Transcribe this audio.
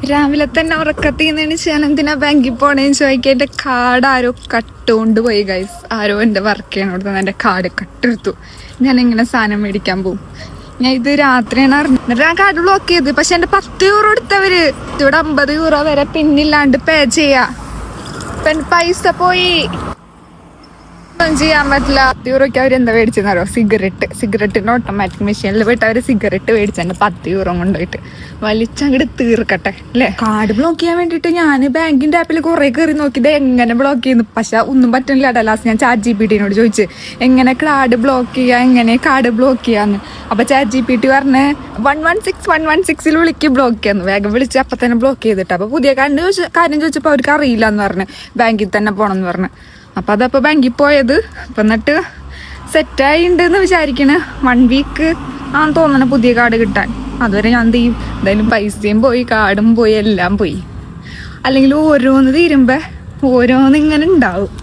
രാവിലെ തന്നെ ഉറക്കത്തിന്ന് ഞാൻ എന്തിനാ ബാങ്കിൽ പോണേന്ന് ചോദിക്കാൻ എൻ്റെ കാർഡ് ആരോ കട്ടുകൊണ്ട് പോയി ഗൈസ്. ആരോ എൻ്റെ വർക്ക് ചെയ്യണോടത്ത് എൻ്റെ കാർഡ് കട്ടെടുത്തു. ഞാൻ എങ്ങനെ സാധനം മേടിക്കാൻ പോകും? ഞാൻ ഇത് രാത്രിയാണ് അറിഞ്ഞിട്ട് ഞാൻ കാർഡ് ബ്ലോക്ക് ചെയ്ത്. പക്ഷെ എൻ്റെ 10 യൂറോ എടുത്തവര് ഇവിടെ 50 യൂറോ വരെ പിന്നില്ലാണ്ട് പേ ചെയ്യാ. ഇപ്പൊ എൻ്റെ പൈസ പോയി, ഒന്നും ചെയ്യാൻ പറ്റില്ല. 10 യൂറോയ്ക്ക് അവർ എന്താ മേടിച്ചെന്നറിയോ? സിഗരറ്റിന്റെ ഓട്ടോമാറ്റിക് മെഷീനിൽ പോയിട്ട് അവര് സിഗരറ്റ് മേടിച്ചു 10 യൂറോ കൊണ്ടുപോയിട്ട് വലിച്ചങ്ങോട്ട് തീർക്കട്ടെ അല്ലേ. കാർഡ് ബ്ലോക്ക് ചെയ്യാൻ വേണ്ടിട്ട് ഞാൻ ബാങ്കിന്റെ ആപ്പിൽ കുറെ കയറി നോക്കിയത് എങ്ങനെ ബ്ലോക്ക് ചെയ്യുന്നു. പക്ഷെ ഒന്നും പറ്റുന്നില്ല. ലാസ്റ്റ് ഞാൻ ChatGPT-നോട് ചോദിച്ചു എങ്ങനെ കാർഡ് ബ്ലോക്ക് ചെയ്യാ, എങ്ങനെ കാർഡ് ബ്ലോക്ക് ചെയ്യാന്ന്. അപ്പൊ ChatGPT പറഞ്ഞ് 116 വിളിക്ക് ബ്ലോക്ക് ചെയ്യാന്ന്. വേഗം വിളിച്ച് അപ്പൊ തന്നെ ബ്ലോക്ക് ചെയ്തിട്ട്. അപ്പൊ പുതിയ കാര്യം ചോദിച്ചപ്പോ അവർക്ക് അറിയില്ല എന്ന് പറഞ്ഞ് ബാങ്കിൽ തന്നെ പോണം എന്ന് പറഞ്ഞ്. അപ്പം അതപ്പോൾ ബാങ്കിൽ പോയത്. അപ്പം എന്നിട്ട് സെറ്റായിണ്ടെന്ന് വിചാരിക്കണ 1 വീക്ക് ആന്ന് തോന്നണം പുതിയ കാർഡ് കിട്ടാൻ. അതുവരെ ഞാൻ എന്ത് ചെയ്യും? എന്തായാലും പൈസയും പോയി, കാർഡും പോയി, എല്ലാം പോയി. അല്ലെങ്കിൽ ഓരോന്ന് തീരുമ്പോൾ ഓരോന്ന് ഇങ്ങനെ ഉണ്ടാവും.